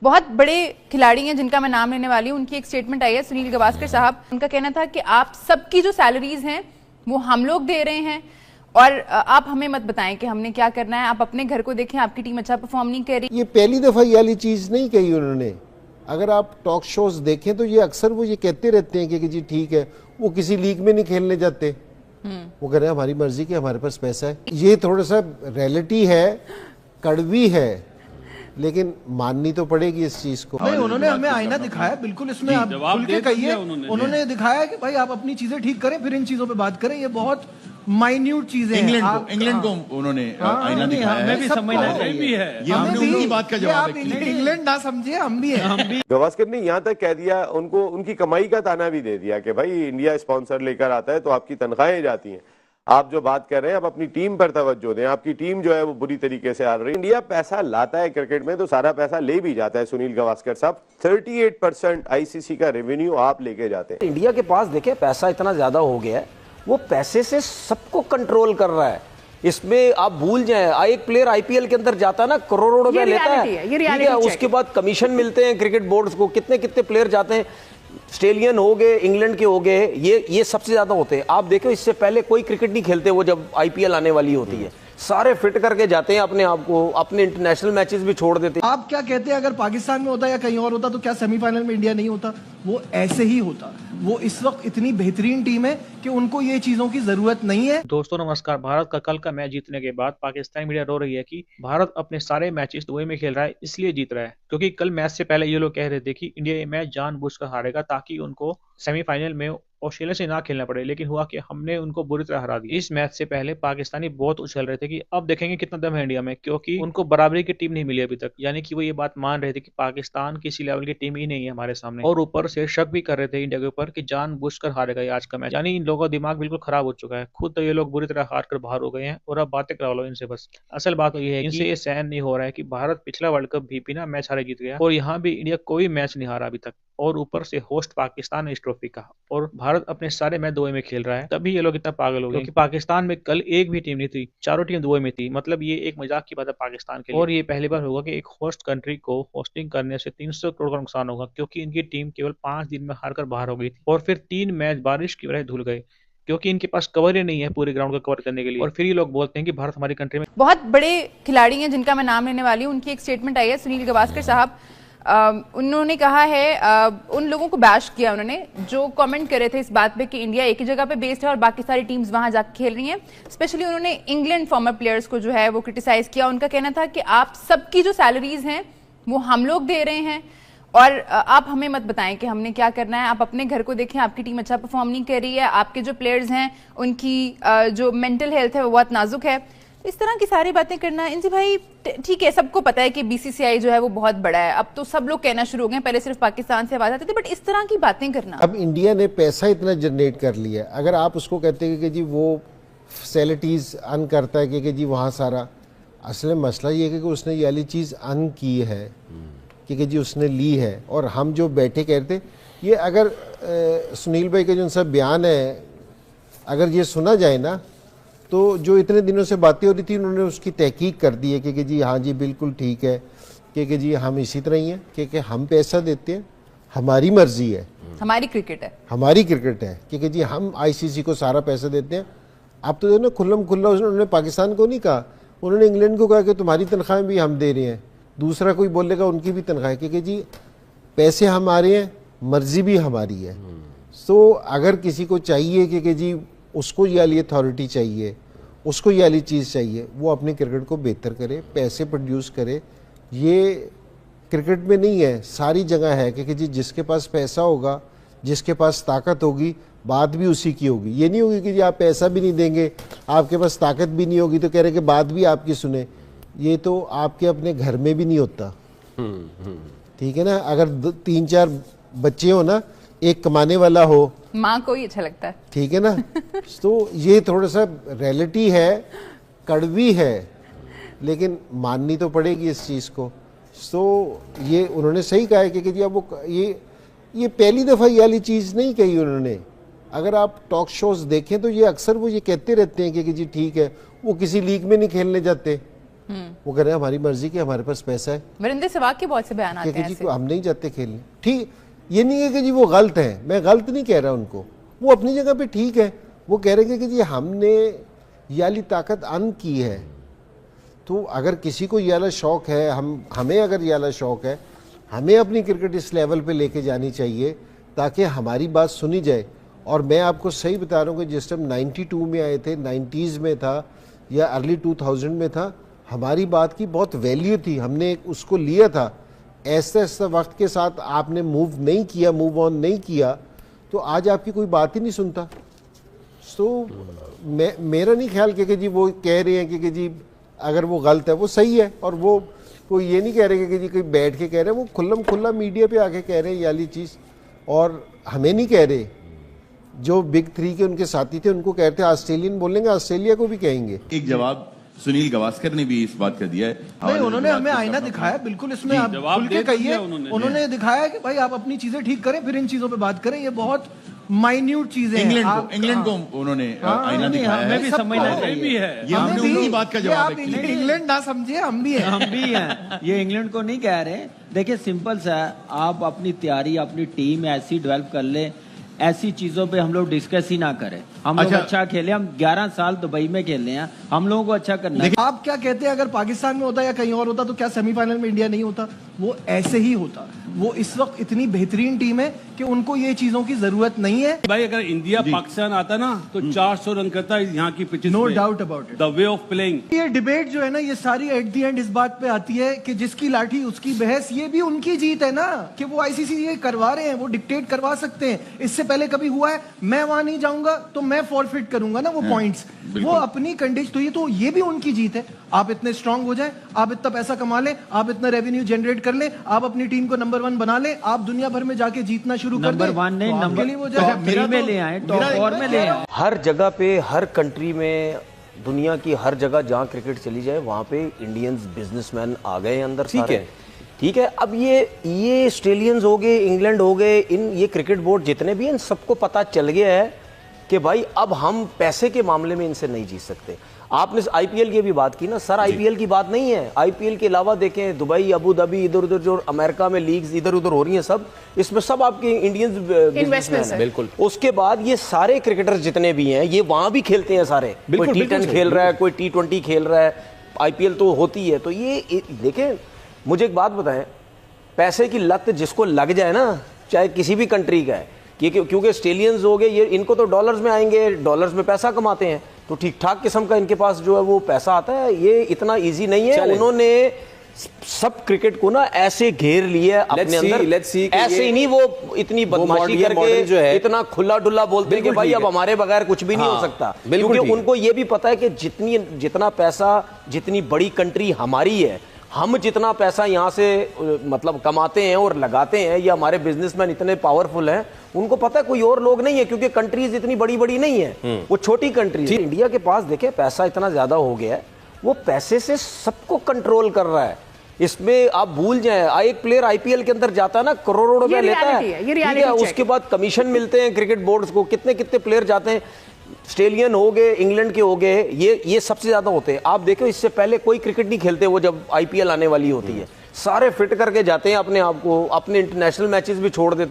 बहुत बड़े खिलाड़ी हैं जिनका मैं नाम लेने वाली हूँ, उनकी एक स्टेटमेंट आई है। सुनील गावस्कर साहब, उनका कहना था कि आप सबकी जो सैलरीज हैं वो हम लोग दे रहे हैं और आप हमें मत बताएं कि हमने क्या करना है। आप अपने घर को देखें, आपकी टीम अच्छा परफॉर्म नहीं कर रही। ये पहली दफा ये वाली चीज नहीं कही उन्होंने। अगर आप टॉक शोज देखें तो ये अक्सर वो ये कहते रहते हैं कि जी ठीक है, वो किसी लीग में नहीं खेलने जाते, वो कह रहे हैं हमारी मर्जी की, हमारे पास पैसा है। ये थोड़ा सा रियलिटी है, कड़वी है, लेकिन माननी तो पड़ेगी इस चीज को। नहीं, उन्होंने हमें आईना दिखाया, बिल्कुल इसमें आप खुल के कहिए। उन्होंने दिखाया कि भाई आप अपनी चीजें ठीक करें, फिर इन चीजों पे बात करें। ये बहुत माइन्यूट चीजें हैं। इंग्लैंड को उन्होंने आईना दिखाया है, भी समझना चाहिए। ये हमने उनकी बात का जवाब है। इंग्लैंड ना समझे, हम भी हैं। गावस्कर ने यहाँ तक कह दिया, उनको उनकी कमाई का ताना भी दे दिया कि भाई इंडिया स्पॉन्सर लेकर आता है तो आपकी तनख्वाहें जाती हैं। आप जो बात कर रहे हैं, आप अपनी टीम पर तवज्जो दें। आपकी टीम जो है वो बुरी तरीके से हार रही है। इंडिया पैसा लाता है क्रिकेट में तो सारा पैसा ले भी जाता है। सुनील गावस्कर साहब, 38% आईसीसी का रेवेन्यू आप लेके जाते हैं। इंडिया के पास देखिए पैसा इतना ज्यादा हो गया है, वो पैसे से सबको कंट्रोल कर रहा है। इसमें आप भूल जाएं, एक प्लेयर आईपीएल के अंदर जाता है ना, करोड़ों रुपए लेता है, ठीक है, उसके बाद कमीशन मिलते हैं क्रिकेट बोर्ड्स को। कितने कितने प्लेयर जाते हैं, ऑस्ट्रेलियन हो गए, इंग्लैंड के हो गए, ये सबसे ज्यादा होते हैं। आप देखो, इससे पहले कोई क्रिकेट नहीं खेलते वो, जब आईपीएल आने वाली होती है सारे फिट करके जाते हैं अपने आप को, अपने इंटरनेशनल मैचेस भी छोड़ देते हैं। आप क्या कहते हैं, अगर पाकिस्तान में होता या कहीं और होता तो क्या सेमीफाइनल में इंडिया नहीं होता? वो ऐसे ही होता। वो इस वक्त इतनी बेहतरीन टीम है कि उनको ये चीजों की जरूरत नहीं है। दोस्तों नमस्कार। भारत का कल का मैच जीतने के बाद पाकिस्तानी मीडिया रो रही है कि भारत अपने सारे मैचेस दुबई में खेल रहा है, इसलिए जीत रहा है। क्योंकि कल मैच से पहले ये लोग कह रहे थे कि इंडिया ये मैच जानबूझकर हारेगा ताकि उनको सेमीफाइनल में ऑस्ट्रेलिया से ना खेलना पड़े, लेकिन हुआ कि हमने उनको बुरी तरह हरा दिया। इस मैच से पहले पाकिस्तानी बहुत उछल रहे थे कि अब देखेंगे कितना दम है इंडिया में, क्योंकि उनको बराबरी की टीम नहीं मिली अभी तक। यानी कि वो ये बात मान रहे थे कि पाकिस्तान किसी लेवल की टीम ही नहीं है हमारे सामने, और ऊपर से शक भी कर रहे थे इंडिया के ऊपर कि जानबूझकर हारेगा ये आज का मैच। यानी इन लोगों का दिमाग बिल्कुल खराब हो चुका है। खुद तो ये लोग बुरी तरह हार कर बाहर हो गए हैं और अब बातें करा लो इनसे बस। असल बात तो ये है, इनसे ये सहन नहीं हो रहा है कि भारत पिछला वर्ल्ड कप भी बिना मैच हारे जीत गया और यहाँ भी इंडिया कोई मैच नहीं हारा अभी तक, और ऊपर से होस्ट पाकिस्तान है इस ट्रॉफी का, और भारत अपने सारे मैच दुबई में खेल रहा है। तभी ये लोग इतना पागल हो गए, क्योंकि पाकिस्तान में कल एक भी टीम नहीं थी, चारों टीम दुबई में थी। मतलब ये एक मजाक की बात है पाकिस्तान के लिए। और ये पहली बार होगा कि एक होस्ट कंट्री को होस्टिंग करने से 300 करोड़ का नुकसान होगा, क्योंकि इनकी टीम केवल 5 दिन में हारकर बाहर हो गई थी और फिर 3 मैच बारिश की वजह धुल गए, क्योंकि इनके पास कवर ही नहीं है पूरे ग्राउंड को कवर करने के लिए। और फिर ये लोग बोलते हैं कि भारत हमारी कंट्री में। बहुत बड़े खिलाड़ी हैं जिनका मैं नाम लेने वाली हूँ, उनकी एक स्टेटमेंट आई है। सुनील गावस्कर साहब, उन्होंने कहा है, उन लोगों को बैश किया उन्होंने जो कमेंट कर रहे थे इस बात पे कि इंडिया एक ही जगह पे बेस्ड है और बाकी सारी टीम्स वहां जाकर खेल रही हैं। स्पेशली उन्होंने इंग्लैंड फॉर्मर प्लेयर्स को जो है वो क्रिटिसाइज किया। उनका कहना था कि आप सबकी जो सैलरीज हैं वो हम लोग दे रहे हैं और आप हमें मत बताएं कि हमने क्या करना है। आप अपने घर को देखें, आपकी टीम अच्छा परफॉर्म नहीं कर रही है, आपके जो प्लेयर्स हैं उनकी जो मेंटल हेल्थ है वो बहुत नाजुक है। इस तरह की सारी बातें करना, इनसे भाई ठीक है, सबको पता है कि बीसीसीआई जो है वो बहुत बड़ा है, अब तो सब लोग कहना शुरू हो गए, पहले सिर्फ पाकिस्तान से आवाज आती थी, बट इस तरह की बातें करना। अब इंडिया ने पैसा इतना जनरेट कर लिया, अगर आप उसको कहते हैं कि जी वो फैसिलिटीज अर्न करता है कि जी वहाँ सारा, असल मसला ये है कि उसने ये वाली चीज़ अर्न की है कि जी उसने ली है। और हम जो बैठे कह रहे थे, ये अगर सुनील भाई का जो सब बयान है अगर ये सुना जाए ना, तो जो इतने दिनों से बातें हो रही थी उन्होंने उसकी तहकीक कर दी है कि जी हाँ जी बिल्कुल ठीक है, कि जी हम इसी तरह ही हैं, कि हम पैसा देते हैं, हमारी मर्जी है, हमारी क्रिकेट है, हमारी क्रिकेट है, कि जी हम आईसीसी को सारा पैसा देते हैं। आप तो ना खुल्लम खुल्ला उन्होंने पाकिस्तान को नहीं कहा, उन्होंने इंग्लैंड को कहा कि तुम्हारी तनख्वाहें भी हम दे रहे हैं, दूसरा कोई बोलेगा उनकी भी तनख्वाहें, कि जी पैसे हमारे हैं, मर्जी भी हमारी है। तो अगर किसी को चाहिए कि जी उसको ये वाली अथॉरिटी चाहिए, उसको ये वाली चीज़ चाहिए, वो अपने क्रिकेट को बेहतर करे, पैसे प्रोड्यूस करे। ये क्रिकेट में नहीं है, सारी जगह है कि जी जिसके पास पैसा होगा, जिसके पास ताकत होगी, बात भी उसी की होगी। ये नहीं होगी कि जी आप पैसा भी नहीं देंगे, आपके पास ताकत भी नहीं होगी तो कह रहे कि बात भी आपकी सुने। ये तो आपके अपने घर में भी नहीं होता, ठीक है ना। अगर 3-4 बच्चे हो ना, एक कमाने वाला हो, माँ को ही अच्छा लगता है, ठीक है ना। तो ये थोड़ा सा रियलिटी है, कड़वी है, लेकिन माननी तो पड़ेगी इस चीज़ को। तो ये उन्होंने सही कहा है कि जी अब वो ये पहली दफ़ा ये वाली चीज़ नहीं कही उन्होंने। अगर आप टॉक शोज देखें तो ये अक्सर वो ये कहते रहते हैं कि जी ठीक है, वो किसी लीग में नहीं खेलने जाते, वो कह रहे हैं हमारी मर्जी की, हमारे पास पैसा है। वीरेंद्र सहवाग के बहुत से बयान आते हैं जी ऐसे। हम नहीं जाते खेलने, ठीक, ये नहीं है कि जी वो गलत है, मैं गलत नहीं कह रहा उनको, वो अपनी जगह पे ठीक है। वो कह रहे हैं कि जी हमने ये वाली ताकत अन की है, तो अगर किसी को ये वाला शौक है, हमें अगर ये वाला शौक है, हमें अपनी क्रिकेट इस लेवल पे लेके जानी चाहिए ताकि हमारी बात सुनी जाए। और मैं आपको सही बता रहा हूँ कि जिस टाइम 92 में आए थे, 90s में था या अर्ली 2000 में था, हमारी बात की बहुत वैल्यू थी, हमने उसको लिया था। ऐसे ऐसे वक्त के साथ आपने मूव नहीं किया, मूव ऑन नहीं किया, तो आज आपकी कोई बात ही नहीं सुनता। तो मेरा नहीं ख्याल कि जी वो कह रहे हैं कि जी अगर वो गलत है वो सही है, और वो कोई ये नहीं कह रहे कि जी कोई बैठ के कह रहे हैं, वो खुल्लम खुल्ला मीडिया पे आके कह रहे हैं ये वाली चीज़। और हमें नहीं कह रहे, जो बिग 3 के उनके साथी थे उनको कहते हैं, ऑस्ट्रेलियन बोलेंगे, ऑस्ट्रेलिया को भी कहेंगे। एक जवाब सुनील गावस्कर ने भी इस बात का दिया है। नहीं, उन्होंने हमें आईना दिखाया, बिल्कुल इसमें आप खुल के कहिए। उन्होंने दिखाया कि भाई आप अपनी चीजें ठीक करें, फिर इन चीजों पे बात करें। ये बहुत माइन्यूट चीजें हैं। इंग्लैंड को उन्होंने आईना दिखाया है। भी समझना चाहिए। ये हमने उनकी बात का जवाब है। इंग्लैंड ना समझिए, हम भी हैं। हम भी हैं, ये इंग्लैंड को नहीं कह रहे। देखिए सिंपल सा है, आप अपनी तैयारी, अपनी टीम ऐसी डेवलप कर ले, ऐसी चीजों पे हम लोग डिस्कस ही ना करें। हम लोग अच्छा खेले, हम 11 साल दुबई में खेले हैं, हम लोगों को अच्छा करना है। आप क्या कहते हैं, अगर पाकिस्तान में होता या कहीं और होता तो क्या सेमीफाइनल में इंडिया नहीं होता? वो ऐसे ही होता। वो इस वक्त इतनी बेहतरीन टीम है कि उनको ये चीजों की जरूरत नहीं है। भाई अगर इंडिया पाकिस्तान आता ना तो 400 रन करता है यहाँ की पिचेस नो पे। Doubt about it. The way of playing. ये डिबेट जो है ना, ये सारी एट द एंड इस बात पे आती है कि जिसकी लाठी उसकी बहस। ये भी उनकी जीत है ना कि वो आईसीसी ये करवा रहे हैं, वो डिक्टेट करवा सकते हैं। इससे पहले कभी हुआ है? मैं वहां नहीं जाऊंगा तो मैं फॉरफिट करूंगा ना वो पॉइंट्स। वो अपनी कंडीशन, तो ये भी उनकी जीत है। आप इतने स्ट्रांग हो जाएं, आप इतना पैसा कमा लें, आप इतना रेवेन्यू जनरेट कर लें, आप अपनी टीम को नंबर 1 बना लें, आप दुनिया भर में जाके जीतना शुरू कर दें। नंबर 1 नहीं, नंबर 3 में ले आए, टॉप 4 में ले आए। हर जगह पे, हर कंट्री में, दुनिया की हर जगह जहाँ क्रिकेट चली जाए वहाँ पे इंडियंस बिजनेसमैन आ गए अंदर। ठीक है। अब ये ऑस्ट्रेलियंस हो गए, इंग्लैंड हो गए, ये क्रिकेट बोर्ड जितने भी हैं, इन सबको पता चल गया है कि भाई अब हम पैसे के मामले में इनसे नहीं जीत सकते। आपने आईपीएल की भी बात की ना सर, आईपीएल की बात नहीं है। आईपीएल के अलावा देखें दुबई, अबू धाबी, इधर उधर जो अमेरिका में लीग्स इधर उधर हो रही हैं, सब इसमें सब आपके इंडियंस बिजनेसमैन हैं। बिल्कुल। उसके बाद ये सारे क्रिकेटर्स जितने भी हैं ये वहां भी खेलते हैं सारे। कोई T10 खेल रहा है, कोई T20 खेल रहा है, आईपीएल तो होती है। तो ये देखें, मुझे एक बात बताएं, पैसे की लत जिसको लग जाए ना, चाहे किसी भी कंट्री का है, क्योंकि ऑस्ट्रेलियंस हो गए, ये इनको तो डॉलर्स में आएंगे, डॉलर्स में पैसा कमाते हैं, तो ठीक ठाक किस्म का इनके पास जो है वो पैसा आता है। ये इतना इजी नहीं है। उन्होंने सब क्रिकेट को ना ऐसे घेर लिया अपने अंदर, ऐसे ही नहीं वो इतनी बदमाशी करके जो है इतना खुला डुल्ला बोलते हैं कि भाई अब हमारे बगैर कुछ भी नहीं हो सकता। क्योंकि उनको ये भी पता है कि जितना पैसा, जितनी बड़ी कंट्री हमारी है, हम जितना पैसा यहाँ से मतलब कमाते हैं और लगाते हैं, ये हमारे बिजनेसमैन इतने पावरफुल हैं, उनको पता है कोई और लोग नहीं है, क्योंकि कंट्रीज इतनी बड़ी बड़ी नहीं है, वो छोटी कंट्रीज। इंडिया के पास देखें पैसा इतना ज्यादा हो गया है, वो पैसे से सबको कंट्रोल कर रहा है। इसमें आप भूल जाएं, एक प्लेयर आईपीएल के अंदर जाता है ना, करोड़ों रुपए लेता है, ठीक है, उसके बाद कमीशन मिलते हैं क्रिकेट बोर्ड्स को। कितने कितने प्लेयर जाते हैं, ऑस्ट्रेलियन हो गए, इंग्लैंड के हो गए, ये सबसे ज्यादा होते हैं। आप देखो इससे पहले कोई क्रिकेट नहीं खेलते, वो जब आईपीएल आने वाली होती है सारे फिट करके जाते हैं अपने आप को, अपने इंटरनेशनल मैचेस भी छोड़ देते हैं।